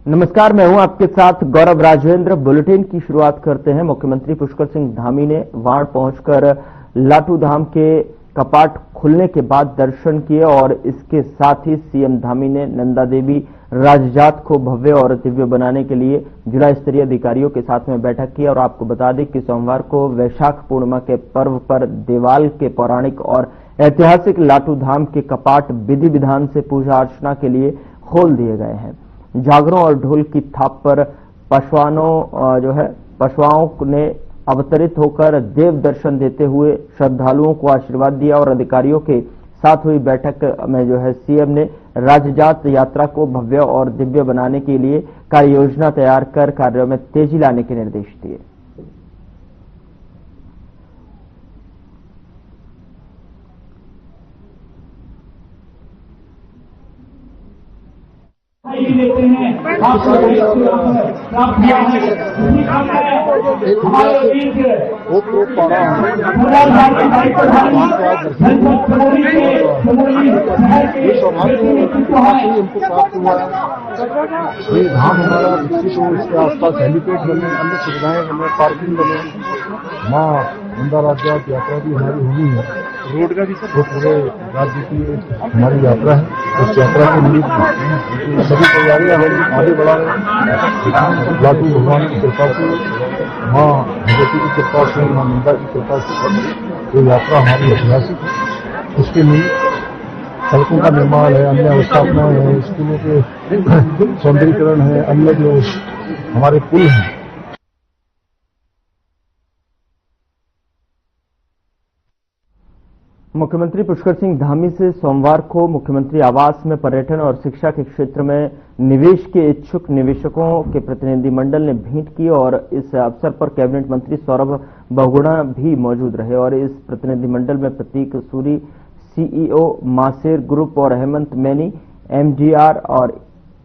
नमस्कार, मैं हूं आपके साथ गौरव राजेंद्र। बुलेटिन की शुरुआत करते हैं। मुख्यमंत्री पुष्कर सिंह धामी ने वाण पहुंचकर लाटू धाम के कपाट खुलने के बाद दर्शन किए और इसके साथ ही सीएम धामी ने नंदा देवी राजजात को भव्य और दिव्य बनाने के लिए जिला स्तरीय अधिकारियों के साथ में बैठक की। और आपको बता दें कि सोमवार को वैशाख पूर्णिमा के पर्व पर देवाल के पौराणिक और ऐतिहासिक लाटू धाम के कपाट विधि विधान से पूजा अर्चना के लिए खोल दिए गए हैं। जागरों और ढोल की थाप पर पशुओं ने अवतरित होकर देव दर्शन देते हुए श्रद्धालुओं को आशीर्वाद दिया। और अधिकारियों के साथ हुई बैठक में सीएम ने राजजात यात्रा को भव्य और दिव्य बनाने के लिए कार्य योजना तैयार कर कार्यों में तेजी लाने के निर्देश दिए। लेते हैं ये धाम हमारा विकसित हो, इसके आसपास हेलीपैड बने, अन्य सुविधाएं बने, पार्किंग बने, माँ नंदा राजजात यात्रा भी हमारी होनी है। रोड का भी सब पूरे राज्य की हमारी यात्रा है। उस यात्रा के लिए सभी तैयारियां हम आगे बढ़ा रहे हैं। लाटू भगवान की कृपा से, माँ भगवती की कृपा से, माँ नंदा की कृपा से ये यात्रा हमारी ऐतिहासिक है। उसके लिए सड़कों का निर्माण है, अन्य अवस्थापनाएं हैं, स्कूलों के सौंदर्यीकरण है, अन्य जो हमारे पुल हैं। मुख्यमंत्री पुष्कर सिंह धामी से सोमवार को मुख्यमंत्री आवास में पर्यटन और शिक्षा के क्षेत्र में निवेश के इच्छुक निवेशकों के प्रतिनिधिमंडल ने भेंट की। और इस अवसर पर कैबिनेट मंत्री सौरभ बहुगुणा भी मौजूद रहे। और इस प्रतिनिधिमंडल में प्रतीक सूरी, सीईओ मासेर ग्रुप और हेमंत मैनी, एमडीआर और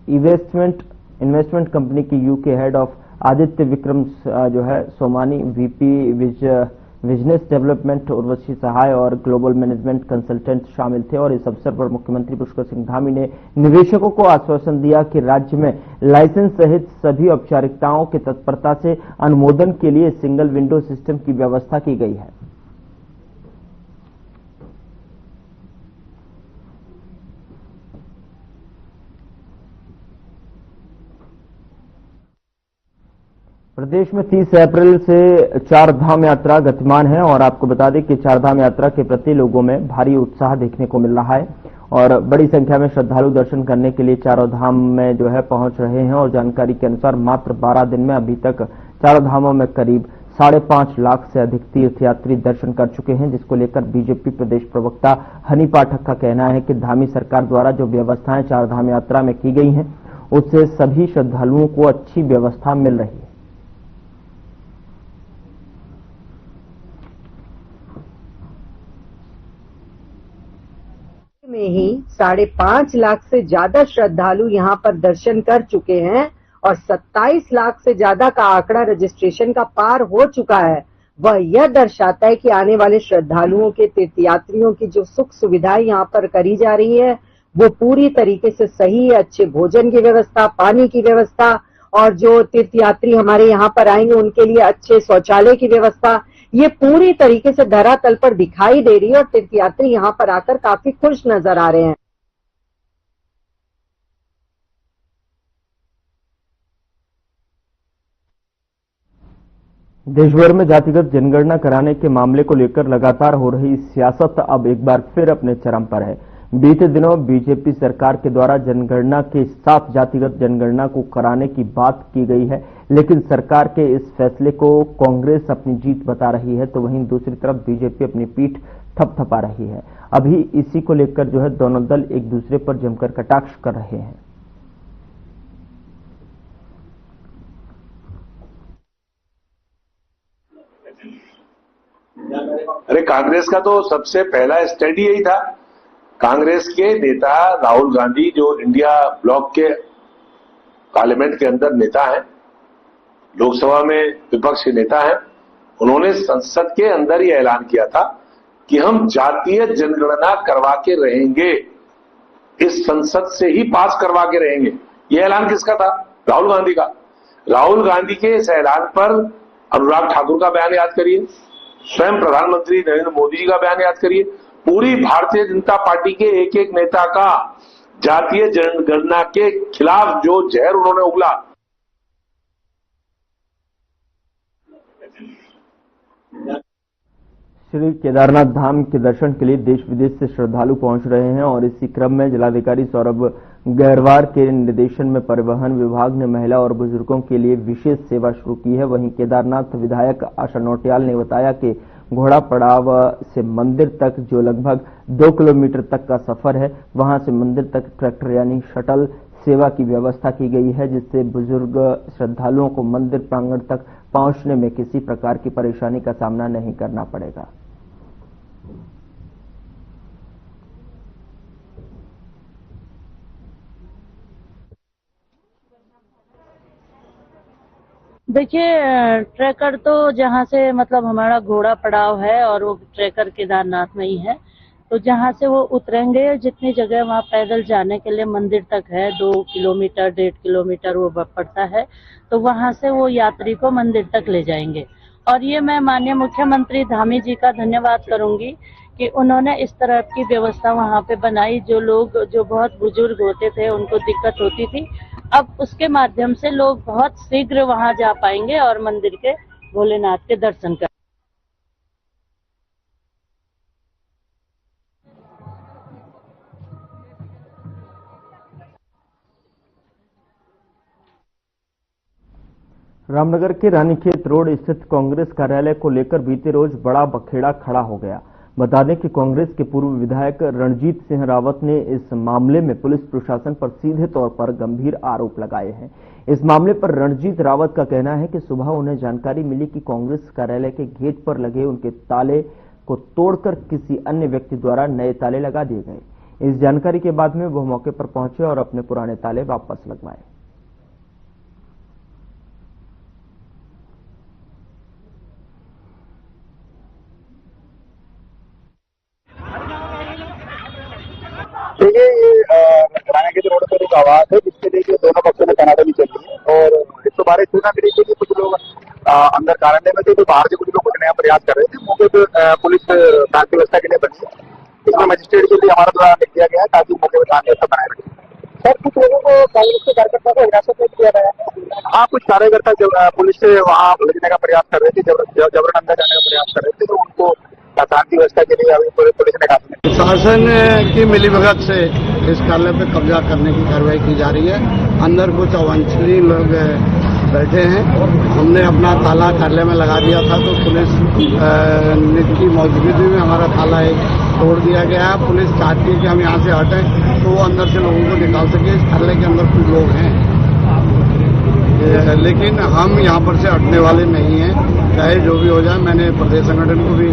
इन्वेस्टमेंट कंपनी की UK head of Aditya Vikram Somani, VP business development Urvashi Sahay और ग्लोबल मैनेजमेंट कंसल्टेंट शामिल थे। और इस अवसर पर मुख्यमंत्री पुष्कर सिंह धामी ने निवेशकों को आश्वासन दिया कि राज्य में लाइसेंस सहित सभी औपचारिकताओं के तत्परता से अनुमोदन के लिए सिंगल विंडो सिस्टम की व्यवस्था की गई है। प्रदेश में 30 अप्रैल से चार धाम यात्रा गतिमान है। और आपको बता दें कि चार धाम यात्रा के प्रति लोगों में भारी उत्साह देखने को मिल रहा है और बड़ी संख्या में श्रद्धालु दर्शन करने के लिए चारों धाम में पहुंच रहे हैं। और जानकारी के अनुसार मात्र 12 दिन में अभी तक चारों धामों में करीब 5.5 लाख से अधिक तीर्थयात्री दर्शन कर चुके हैं, जिसको लेकर बीजेपी प्रदेश प्रवक्ता हनी पाठक का कहना है कि धामी सरकार द्वारा जो व्यवस्थाएं चार धाम यात्रा में की गई हैं, उससे सभी श्रद्धालुओं को अच्छी व्यवस्था मिल रही है। में ही 5.5 लाख से ज्यादा श्रद्धालु यहां पर दर्शन कर चुके हैं और 27 लाख से ज्यादा का आंकड़ा रजिस्ट्रेशन का पार हो चुका है। वह यह दर्शाता है कि आने वाले श्रद्धालुओं के तीर्थयात्रियों की जो सुख सुविधाएं यहां पर करी जा रही है वो पूरी तरीके से सही है। अच्छे भोजन की व्यवस्था, पानी की व्यवस्था और जो तीर्थयात्री हमारे यहाँ पर आएंगे उनके लिए अच्छे शौचालय की व्यवस्था, ये पूरी तरीके से धरातल पर दिखाई दे रही है और तीर्थयात्री यहाँ पर आकर काफी खुश नजर आ रहे हैं। देश भर में जातिगत जनगणना कराने के मामले को लेकर लगातार हो रही सियासत अब एक बार फिर अपने चरम पर है। बीते दिनों बीजेपी सरकार के द्वारा जनगणना के साथ जातिगत जनगणना को कराने की बात की गई है, लेकिन सरकार के इस फैसले को कांग्रेस अपनी जीत बता रही है, तो वहीं दूसरी तरफ बीजेपी अपनी पीठ थपथपा रही है। अभी इसी को लेकर दोनों दल एक दूसरे पर जमकर कटाक्ष कर रहे हैं। अरे कांग्रेस का तो सबसे पहला स्टैंड यही था। कांग्रेस के नेता राहुल गांधी जो इंडिया ब्लॉक के पार्लियामेंट के अंदर नेता हैं, लोकसभा में विपक्ष के नेता हैं, उन्होंने संसद के अंदर ही ऐलान किया था कि हम जातीय जनगणना करवा के रहेंगे, इस संसद से ही पास करवा के रहेंगे। यह ऐलान किसका था? राहुल गांधी का। राहुल गांधी के इस ऐलान पर अनुराग ठाकुर का बयान याद करिए, स्वयं प्रधानमंत्री नरेंद्र मोदी जी का बयान याद करिए, पूरी भारतीय जनता पार्टी के एक एक नेता का जातीय जनगणना के खिलाफ जो जहर उन्होंने उगला। श्री केदारनाथ धाम के दर्शन के लिए देश विदेश से श्रद्धालु पहुंच रहे हैं और इसी क्रम में जिलाधिकारी सौरभ गहरवार के निर्देशन में परिवहन विभाग ने महिला और बुजुर्गों के लिए विशेष सेवा शुरू की है। वहीं केदारनाथ विधायक आशा नौटियाल ने बताया कि घोड़ा पड़ाव से मंदिर तक जो लगभग 2 किलोमीटर तक का सफर है, वहां से मंदिर तक ट्रैक्टर यानी शटल सेवा की व्यवस्था की गई है, जिससे बुजुर्ग श्रद्धालुओं को मंदिर प्रांगण तक पहुंचने में किसी प्रकार की परेशानी का सामना नहीं करना पड़ेगा। देखिए, ट्रैकर तो जहाँ से मतलब हमारा घोड़ा पड़ाव है और वो ट्रैकर केदारनाथ में ही है, तो जहाँ से वो उतरेंगे जितनी जगह वहाँ पैदल जाने के लिए मंदिर तक है 2 किलोमीटर 1.5 किलोमीटर वो पड़ता है, तो वहाँ से वो यात्री को मंदिर तक ले जाएंगे। और ये मैं माननीय मुख्यमंत्री धामी जी का धन्यवाद करूंगी कि उन्होंने इस तरह की व्यवस्था वहाँ पे बनाई। जो लोग जो बहुत बुजुर्ग होते थे उनको दिक्कत होती थी, अब उसके माध्यम से लोग बहुत शीघ्र वहां जा पाएंगे और मंदिर के भोलेनाथ के दर्शन कर। रामनगर के रानीखेत रोड स्थित कांग्रेस कार्यालय को लेकर बीते रोज बड़ा बखेड़ा खड़ा हो गया। बता दें कि कांग्रेस के पूर्व विधायक रणजीत सिंह रावत ने इस मामले में पुलिस प्रशासन पर सीधे तौर पर गंभीर आरोप लगाए हैं। इस मामले पर रणजीत रावत का कहना है कि सुबह उन्हें जानकारी मिली कि कांग्रेस कार्यालय के गेट पर लगे उनके ताले को तोड़कर किसी अन्य व्यक्ति द्वारा नए ताले लगा दिए गए। इस जानकारी के बाद में वह मौके पर पहुंचे और अपने पुराने ताले वापस लगवाए। देखिए, ये रानीखेत रोड पर एक आवाज है जिसके लिए दोनों पक्षों में तनातनी चल रही है और 112 सूचना मिली थी कि कुछ लोग अंदर कार्यालय में थे, तो बाहर से कुछ लोग उठने का प्रयास कर रहे थे। मौके पर पुलिस शांति व्यवस्था के लिए बनी है। इसमें मजिस्ट्रेट के लिए हमारा द्वारा लिख दिया गया है ताकि मौके पर शांति व्यवस्था बनाए रखें। सर, कुछ लोगों को कांग्रेस के कार्यकर्ता को हिरासत में लिया गया है। हाँ, कुछ कार्यकर्ता पुलिस से वहाँ भेजने का प्रयास कर रहे थे, जबरन अंदर जाने का प्रयास कर रहे थे, तो उनको शांति व्यवस्था के लिए अभी पुलिस ने काफी शासन की मिलीभगत से इस कार्यालय पर कब्जा करने की कार्रवाई की जा रही है। अंदर कुछ अवांछनीय लोग बैठे हैं। हमने अपना ताला कार्यालय में लगा दिया था, तो पुलिस की मौजूदगी में हमारा ताला एक तोड़ दिया गया है। पुलिस चाहती है कि हम यहाँ से हटें तो वो अंदर से लोगों को निकाल सके। इस कार्यालय के अंदर कुछ लोग हैं, लेकिन हम यहाँ पर से हटने वाले नहीं हैं, चाहे जो भी हो जाए। मैंने प्रदेश संगठन को भी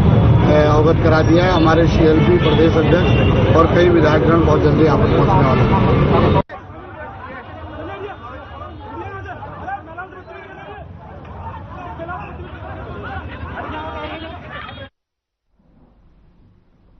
अवगत करा दिया है। हमारे CLP प्रदेश अध्यक्ष और कई विधायकगण बहुत जल्दी यहाँ पर पहुँचने वाले हैं।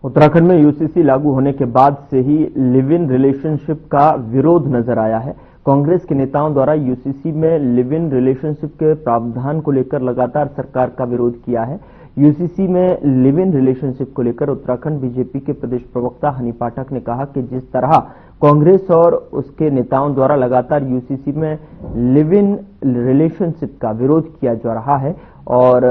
उत्तराखंड में UCC लागू होने के बाद से ही लिव इन रिलेशनशिप का विरोध नजर आया है। कांग्रेस के नेताओं द्वारा UCC में लिव इन रिलेशनशिप के प्रावधान को लेकर लगातार सरकार का विरोध किया है। UCC में लिव इन रिलेशनशिप को लेकर उत्तराखंड बीजेपी के प्रदेश प्रवक्ता हनी पाठक ने कहा कि जिस तरह कांग्रेस और उसके नेताओं द्वारा लगातार UCC में लिव इन रिलेशनशिप का विरोध किया जा रहा है और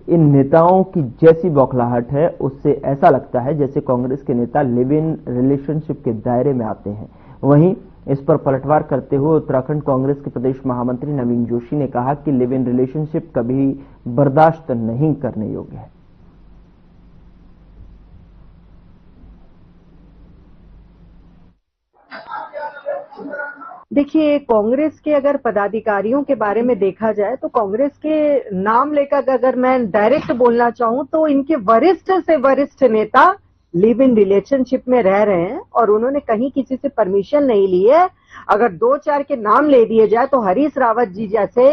इन नेताओं की जैसी बौखलाहट है, उससे ऐसा लगता है जैसे कांग्रेस के नेता लिव इन रिलेशनशिप के दायरे में आते हैं। वहीं इस पर पलटवार करते हुए उत्तराखंड कांग्रेस के प्रदेश महामंत्री नवीन जोशी ने कहा कि लिव इन रिलेशनशिप कभी बर्दाश्त नहीं करने योग्य है। देखिए, कांग्रेस के अगर पदाधिकारियों के बारे में देखा जाए तो कांग्रेस के नाम लेकर अगर मैं डायरेक्ट बोलना चाहूं तो इनके वरिष्ठ से वरिष्ठ नेता लिव इन रिलेशनशिप में रह रहे हैं और उन्होंने कहीं किसी से परमिशन नहीं ली है। अगर 2-4 के नाम ले दिए जाए तो हरीश रावत जी जैसे,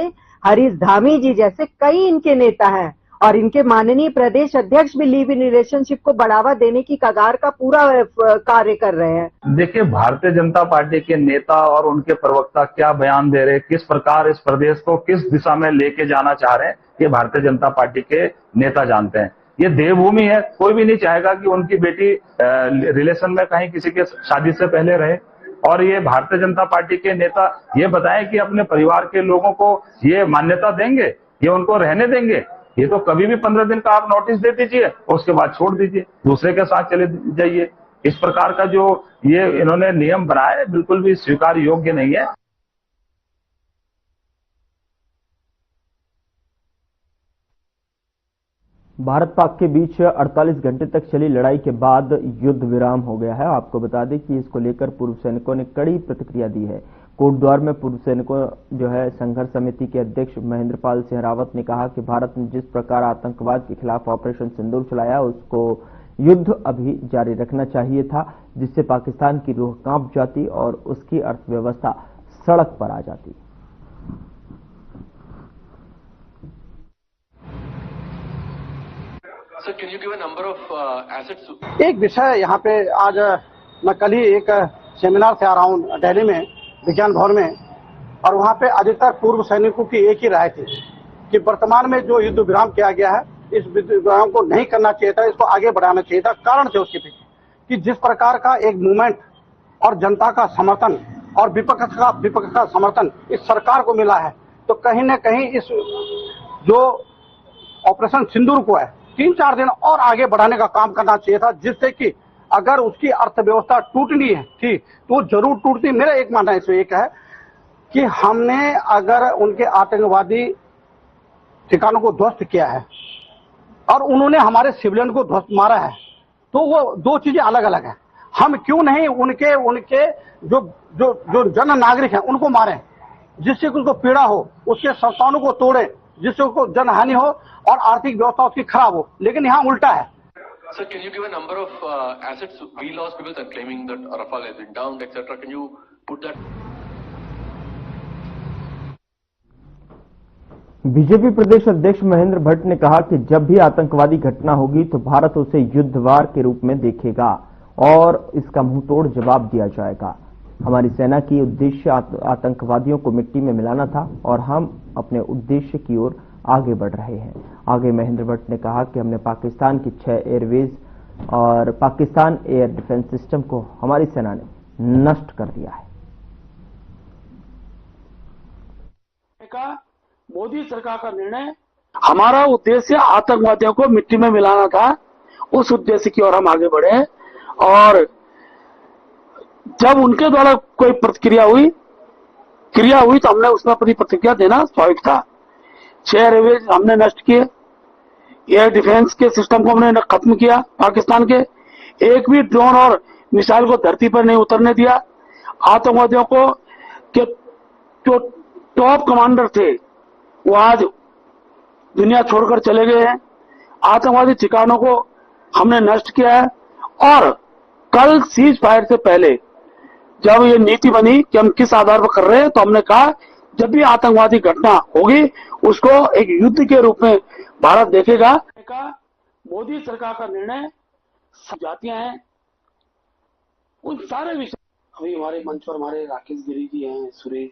हरीश धामी जी जैसे कई इनके नेता हैं और इनके माननीय प्रदेश अध्यक्ष भी लिव इन रिलेशनशिप को बढ़ावा देने की कगार का पूरा कार्य कर रहे हैं। देखिए, भारतीय जनता पार्टी के नेता और उनके प्रवक्ता क्या बयान दे रहे हैं, किस प्रकार इस प्रदेश को किस दिशा में लेके जाना चाह रहे हैं, ये भारतीय जनता पार्टी के नेता जानते हैं। ये देवभूमि है, कोई भी नहीं चाहेगा कि उनकी बेटी रिलेशन में कहीं किसी के शादी से पहले रहे। और ये भारतीय जनता पार्टी के नेता ये बताएं कि अपने परिवार के लोगों को ये मान्यता देंगे, ये उनको रहने देंगे। ये तो कभी भी 15 दिन का आप नोटिस दे दीजिए और उसके बाद छोड़ दीजिए, दूसरे के साथ चले जाइए। इस प्रकार का जो ये इन्होंने नियम बनाया है बिल्कुल भी स्वीकार योग्य नहीं है। भारत पाक के बीच 48 घंटे तक चली लड़ाई के बाद युद्ध विराम हो गया है। आपको बता दें कि इसको लेकर पूर्व सैनिकों ने कड़ी प्रतिक्रिया दी है। कोटद्वार में पूर्व सैनिकों जो है संघर्ष समिति के अध्यक्ष महेंद्रपाल सिंह रावत ने कहा कि भारत ने जिस प्रकार आतंकवाद के खिलाफ ऑपरेशन सिंदूर चलाया, उसको युद्ध अभी जारी रखना चाहिए था, जिससे पाकिस्तान की रूह कांप जाती और उसकी अर्थव्यवस्था सड़क पर आ जाती। Sir, can you give a number of assets? एक विषय यहाँ पे आज मैं कल ही एक सेमिनार से आ रहा हूँ दिल्ली में, विज्ञान भवन में, और वहाँ पे अधिकतर पूर्व सैनिकों की एक ही राय थी कि वर्तमान में जो युद्ध विराम किया गया है, इस युद्ध विराम को नहीं करना चाहिए था, इसको आगे बढ़ाना चाहिए था। कारण थे उसके पीछे कि जिस प्रकार का एक मूवमेंट और जनता का समर्थन और विपक्ष का समर्थन इस सरकार को मिला है, तो कहीं न कहीं इस जो ऑपरेशन सिंदूर को है 3-4 दिन और आगे बढ़ाने का काम करना चाहिए था, जिससे कि अगर उसकी अर्थव्यवस्था टूटनी है थी तो जरूर टूटती। मेरा एक मानना इसमें एक है कि हमने अगर उनके आतंकवादी ठिकानों को ध्वस्त किया है और उन्होंने हमारे सिविलियन को ध्वस्त मारा है, तो वो दो चीजें अलग अलग है। हम क्यों नहीं उनके जो जन नागरिक हैं उनको मारें, जिससे कि उनको पीड़ा हो, उसके संस्थानों को तोड़े, जिससे उसको जनहानि हो और आर्थिक व्यवस्था उसकी खराब हो। लेकिन यहाँ उल्टा है। Sir, can you give a number of assets we lost because they're claiming that Rafale has been downed, etc. Can you put that? BJP प्रदेश अध्यक्ष महेंद्र भट्ट ने कहा कि जब भी आतंकवादी घटना होगी तो भारत उसे युद्धवार के रूप में देखेगा और इसका मुंहतोड़ जवाब दिया जाएगा। हमारी सेना की उद्देश्य आतंकवादियों को मिट्टी में मिलाना था और हम अपने उद्देश्य की ओर आगे बढ़ रहे हैं। आगे महेंद्र भट्ट ने कहा कि हमने पाकिस्तान की 6 एयरवेज और पाकिस्तान एयर डिफेंस सिस्टम को हमारी सेना ने नष्ट कर दिया है। मोदी सरकार का निर्णय, हमारा उद्देश्य आतंकवादियों को मिट्टी में मिलाना था, उस उद्देश्य की ओर हम आगे बढ़े। और जब उनके द्वारा कोई क्रिया हुई तो हमने उसमें अपनी प्रतिक्रिया देना स्वाभाविक था। 6 एयरवेज हमने नष्ट किए, एयर डिफेंस के सिस्टम को हमने खत्म किया, पाकिस्तान के एक भी ड्रोन और मिसाइल को धरती पर नहीं उतरने दिया। आतंकवादियों को के जो टॉप कमांडर थे वो आज दुनिया छोड़कर चले गए हैं। आतंकवादी ठिकानों को हमने नष्ट किया है। और कल सीज फायर से पहले जब ये नीति बनी कि हम किस आधार पर कर रहे हैं, तो हमने कहा जब भी आतंकवादी घटना होगी उसको एक युद्ध के रूप में भारत देखेगा। मोदी सरकार का निर्णय जातियां हैं, उन सारे विषय अभी हमारे मंच पर हमारे राकेश गिरी जी हैं, सुरेश।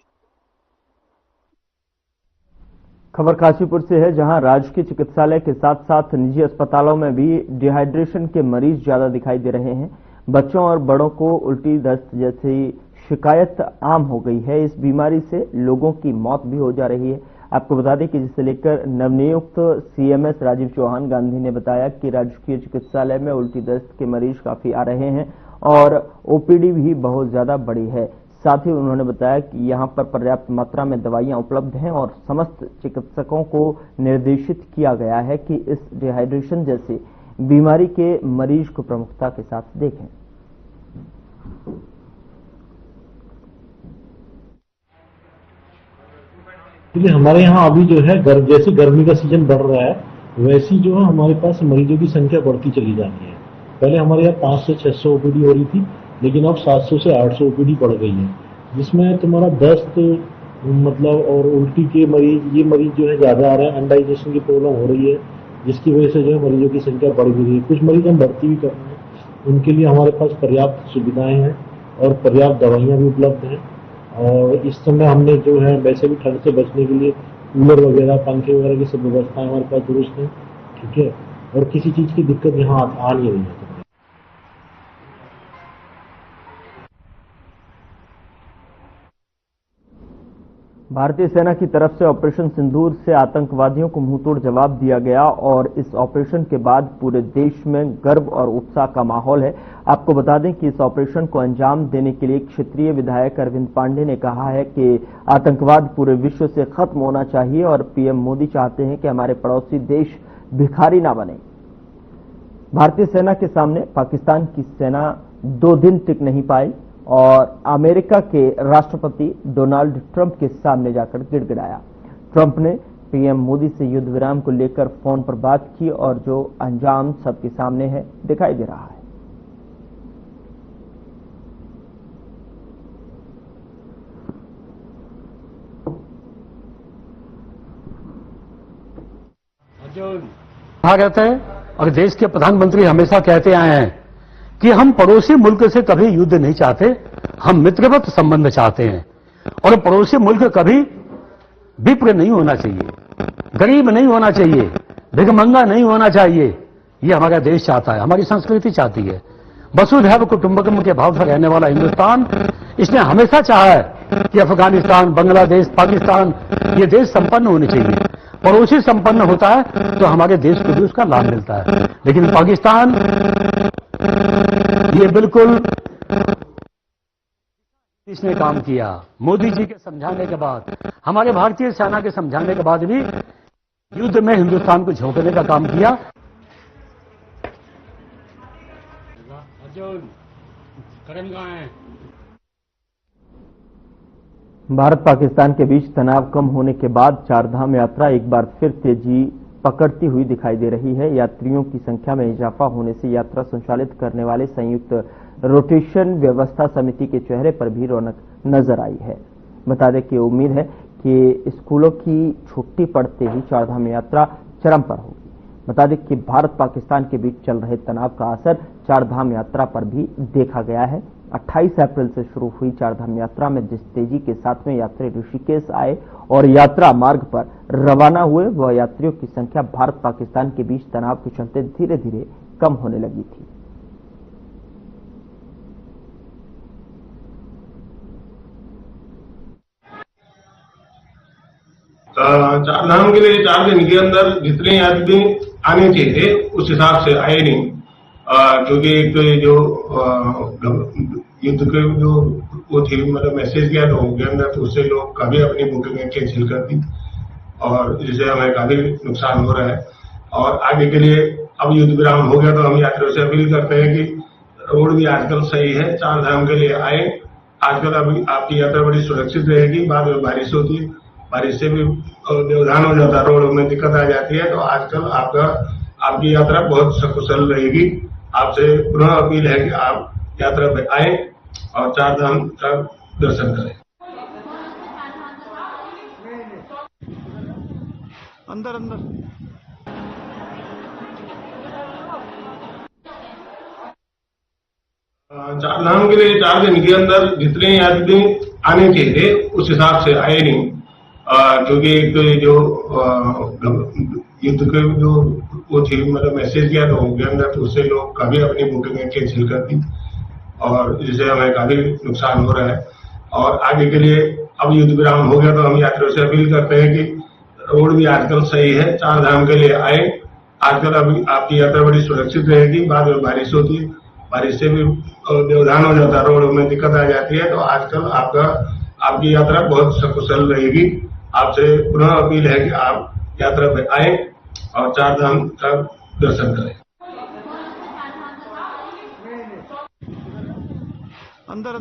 खबर काशीपुर से है, जहां राजकीय चिकित्सालय के साथ साथ निजी अस्पतालों में भी डिहाइड्रेशन के मरीज ज्यादा दिखाई दे रहे हैं। बच्चों और बड़ों को उल्टी दस्त जैसी शिकायत आम हो गई है। इस बीमारी से लोगों की मौत भी हो जा रही है। आपको बता दें कि जिसे लेकर नवनियुक्त सीएमएस राजीव चौहान गांधी ने बताया कि राजकीय चिकित्सालय में उल्टी दस्त के मरीज काफी आ रहे हैं और ओपीडी भी बहुत ज्यादा बड़ी है। साथ ही उन्होंने बताया कि यहां पर पर्याप्त मात्रा में दवाइयां उपलब्ध हैं और समस्त चिकित्सकों को निर्देशित किया गया है कि इस डिहाइड्रेशन जैसी बीमारी के मरीज को प्रमुखता के साथ देखें। क्योंकि हमारे यहाँ अभी जो है जैसे गर्मी का सीजन बढ़ रहा है वैसी जो है हमारे पास मरीजों की संख्या बढ़ती चली जाती है। पहले हमारे यहाँ 500 से 600 ओपीडी हो रही थी, लेकिन अब 700 से 800 ओपीडी बढ़ गई है, जिसमें तुम्हारा दस्त मतलब और उल्टी के मरीज, ये मरीज जो है ज्यादा आ रहा है। अनडाइजेशन की प्रॉब्लम हो रही है, जिसकी वजह से जो है मरीजों की संख्या बढ़ भी रही है। कुछ मरीज हम भर्ती भी कर रहे हैं, उनके लिए हमारे पास पर्याप्त सुविधाएं हैं और पर्याप्त दवाइयां भी उपलब्ध हैं। और इस समय हमने जो है वैसे भी ठंड से बचने के लिए कूलर वगैरह, पंखे वगैरह की सब व्यवस्थाएं हमारे पास दुरुस्त हैं, ठीक है, और किसी चीज की दिक्कत यहाँ आ नहीं रही है। भारतीय सेना की तरफ से ऑपरेशन सिंदूर से आतंकवादियों को मुंहतोड़ जवाब दिया गया और इस ऑपरेशन के बाद पूरे देश में गर्व और उत्साह का माहौल है। आपको बता दें कि इस ऑपरेशन को अंजाम देने के लिए क्षेत्रीय विधायक अरविंद पांडे ने कहा है कि आतंकवाद पूरे विश्व से खत्म होना चाहिए और पीएम मोदी चाहते हैं कि हमारे पड़ोसी देश भिखारी ना बने। भारतीय सेना के सामने पाकिस्तान की सेना 2 दिन टिक नहीं पाई और अमेरिका के राष्ट्रपति डोनाल्ड ट्रंप के सामने जाकर गिड़गिड़ाया। ट्रंप ने पीएम मोदी से युद्ध विराम को लेकर फोन पर बात की और जो अंजाम सबके सामने है दिखाई दे रहा है। कहा कहते हैं और देश के प्रधानमंत्री हमेशा कहते आए हैं कि हम पड़ोसी मुल्क से कभी युद्ध नहीं चाहते, हम मित्रवत संबंध चाहते हैं। और पड़ोसी मुल्क कभी विप्र नहीं होना चाहिए, गरीब नहीं होना चाहिए, भिखमंगा नहीं होना चाहिए। ये हमारा देश चाहता है, हमारी संस्कृति चाहती है। वसुधैव कुटुंबकम के भाव से रहने वाला हिंदुस्तान, इसने हमेशा चाहा है कि अफगानिस्तान, बांग्लादेश, पाकिस्तान ये देश संपन्न होने चाहिए। पड़ोसी संपन्न होता है तो हमारे देश को भी उसका लाभ मिलता है। लेकिन पाकिस्तान ये बिल्कुल इसने काम किया। मोदी जी के समझाने के बाद, हमारे भारतीय सेना के समझाने के बाद भी युद्ध में हिंदुस्तान को झोंकने का काम किया। भारत पाकिस्तान के बीच तनाव कम होने के बाद चारधाम यात्रा एक बार फिर तेजी पकड़ती हुई दिखाई दे रही है। यात्रियों की संख्या में इजाफा होने से यात्रा संचालित करने वाले संयुक्त रोटेशन व्यवस्था समिति के चेहरे पर भी रौनक नजर आई है। बता दें कि उम्मीद है कि स्कूलों की छुट्टी पड़ते ही चारधाम यात्रा चरम पर होगी। बता दें कि भारत पाकिस्तान के बीच चल रहे तनाव का असर चारधाम यात्रा पर भी देखा गया है। 28 अप्रैल से शुरू हुई चारधाम यात्रा में जिस तेजी के साथ में यात्री ऋषिकेश आए और यात्रा मार्ग पर रवाना हुए, वह यात्रियों की संख्या भारत पाकिस्तान के बीच तनाव के चलते धीरे धीरे कम होने लगी थी। चारधाम के लिए 4 दिन के अंदर जितने आदमी आने चाहिए उस हिसाब से आए नहीं, क्योंकि एक तो जो युद्ध के जो वो थी, मतलब मैसेज किया लोगों के अंदर, तो उससे लोग काफी अपनी बुकिंग कैंसिल कर दी और जिससे हमें काफी नुकसान हो रहा है। और आगे के लिए अब युद्ध विराम हो गया तो हम यात्रियों से अपील करते हैं कि रोड भी आजकल सही है, चारधाम के लिए आए। आजकल अभी आपकी यात्रा बड़ी सुरक्षित रहेगी। बाद में बारिश होती है, बारिश से भी व्यवधान हो जाता है, रोड में दिक्कत आ जाती है। तो आजकल आपकी यात्रा बहुत सकुशल रहेगी। आपसे पुनः अपील है कि आप यात्रा पे आए और चारधाम का दर्शन करें। अंदर चारधाम के लिए 4 दिन के अंदर जितने आदमी आने चाहिए उस हिसाब से आए नहीं, क्योंकि एक तो जो युद्ध के जो वो थी, मतलब मैसेज किया लोगों के अंदर, तो उससे लोग काफी अपनी बुकिंग कैंसिल कर दी और जिससे हमें काफी नुकसान हो रहा है। और आगे के लिए अब युद्ध विराम हो गया तो हम यात्रियों से अपील करते हैं कि रोड भी आजकल सही है, चारधाम के लिए आए। आजकल अभी आपकी यात्रा बड़ी सुरक्षित रहेगी। बाद में बारिश होती है, बारिश से भी व्यवधान हो जाता है, रोड में दिक्कत आ जाती है। तो आजकल आपकी यात्रा बहुत सकुशल रहेगी। आपसे पुनः अपील है कि आप यात्रा पे आए और चारधाम का दर्शन करें। अंदर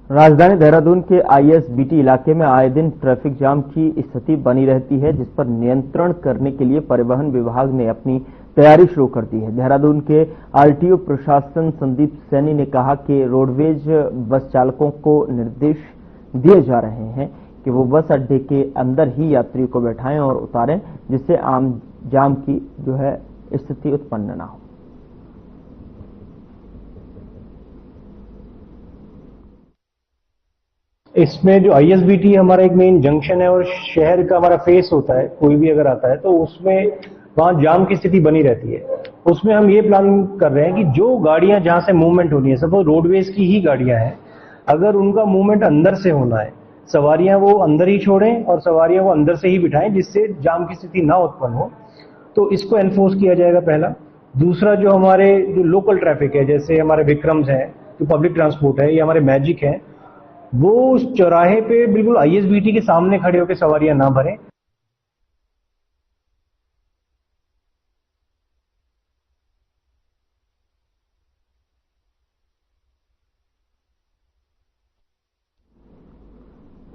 राजधानी देहरादून के आईएसबीटी इलाके में आए दिन ट्रैफिक जाम की स्थिति बनी रहती है, जिस पर नियंत्रण करने के लिए परिवहन विभाग ने अपनी तैयारी शुरू कर दी है। देहरादून के आरटीओ प्रशासन संदीप सैनी ने कहा कि रोडवेज बस चालकों को निर्देश दिए जा रहे हैं कि वो बस अड्डे के अंदर ही यात्रियों को बैठाएं और उतारें, जिससे आम जाम की जो है स्थिति उत्पन्न ना हो। इसमें जो ISBT हमारा एक मेन जंक्शन है और शहर का हमारा फेस होता है, कोई भी अगर आता है तो उसमें वहां जाम की स्थिति बनी रहती है। उसमें हम ये प्लान कर रहे हैं कि जो गाड़ियां जहां से मूवमेंट होनी है, सपोज रोडवेज की ही गाड़ियां हैं, अगर उनका मूवमेंट अंदर से होना है, सवारियां वो अंदर ही छोड़ें और सवारियां वो अंदर से ही बिठाएं, जिससे जाम की स्थिति ना उत्पन्न हो। तो इसको एनफोर्स किया जाएगा पहला। दूसरा, जो हमारे जो लोकल ट्रैफिक है, जैसे हमारे विक्रम्स हैं, जो पब्लिक ट्रांसपोर्ट है, या हमारे मैजिक है, वो उस चौराहे पे बिल्कुल ISBT के सामने खड़े होकर सवारियां ना भरें।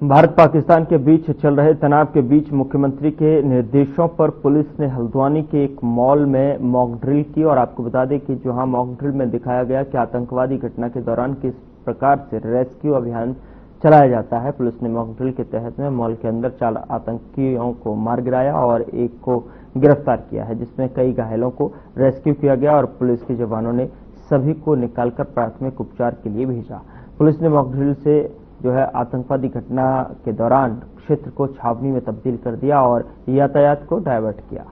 भारत पाकिस्तान के बीच चल रहे तनाव के बीच मुख्यमंत्री के निर्देशों पर पुलिस ने हल्द्वानी के एक मॉल में मॉक ड्रिल की। और आपको बता दें कि जहां मॉक ड्रिल में दिखाया गया कि आतंकवादी घटना के दौरान किस प्रकार से रेस्क्यू अभियान चलाया जाता है। पुलिस ने मॉक ड्रिल के तहत में मॉल के अंदर 4 आतंकियों को मार गिराया और एक को गिरफ्तार किया है, जिसमें कई घायलों को रेस्क्यू किया गया और पुलिस के जवानों ने सभी को निकालकर प्राथमिक उपचार के लिए भेजा। पुलिस ने मॉक ड्रिल से जो है आतंकवादी घटना के दौरान क्षेत्र को छावनी में तब्दील कर दिया और यातायात को डायवर्ट किया।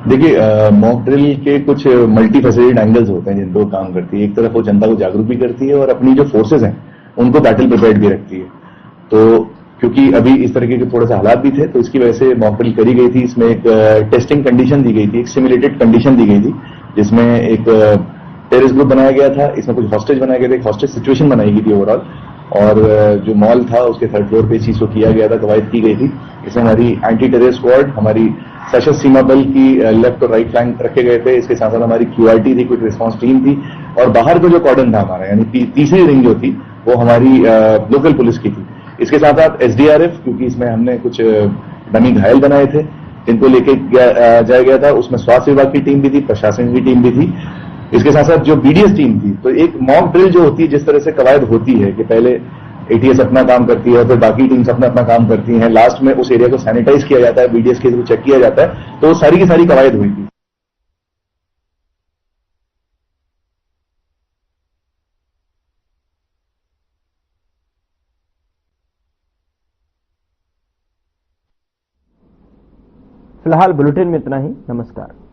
देखिए, मॉक ड्रिल के कुछ मल्टी फैसेटेड एंगल्स होते हैं जिन पर काम करती है। एक तरफ वो जनता को जागरूक भी करती है और अपनी जो फोर्सेस हैं उनको बैटल प्रिपेयर्ड भी रखती है। तो क्योंकि अभी इस तरीके के थोड़े से हालात भी थे, तो इसकी वजह से मॉक ड्रिल करी गई थी। इसमें एक टेस्टिंग कंडीशन दी गई थी, एक सिमुलेटेड कंडीशन दी गई थी, जिसमें एक टेररिस्ट ग्रुप बनाया गया था, इसमें कुछ हॉस्टेज बनाया गया था, एक हॉस्टेज सिचुएशन बनाई गई थी ओवरऑल। और जो मॉल था उसके 3rd फ्लोर पे इस चीज को किया गया था, कवायद की गई थी। इसमें हमारी एंटी टेरर स्क्वाड, हमारी सशस्त्र सीमा बल की लेफ्ट और राइट फ्लैंक रखे गए थे। इसके साथ साथ हमारी QRT थी, क्विक रिस्पांस टीम थी, और बाहर का जो कॉर्डन था हमारा, यानी तीसरी रिंग जो थी वो हमारी लोकल पुलिस की थी। इसके साथ साथ SDRF, क्योंकि इसमें हमने कुछ डमी घायल बनाए थे जिनको लेके जाया गया था, उसमें स्वास्थ्य विभाग की टीम भी थी, प्रशासन की टीम भी थी। इसके साथ साथ जो BDS टीम थी। तो एक मॉक ड्रिल जो होती है, जिस तरह से कवायद होती है कि पहले ATS अपना काम करती है, फिर बाकी टीम्स अपना काम करती हैं, लास्ट में उस एरिया को सैनिटाइज किया जाता है, BDS के थ्रू चेक किया जाता है, तो सारी की सारी कवायद हुई थी। फिलहाल बुलेटिन में इतना ही। नमस्कार।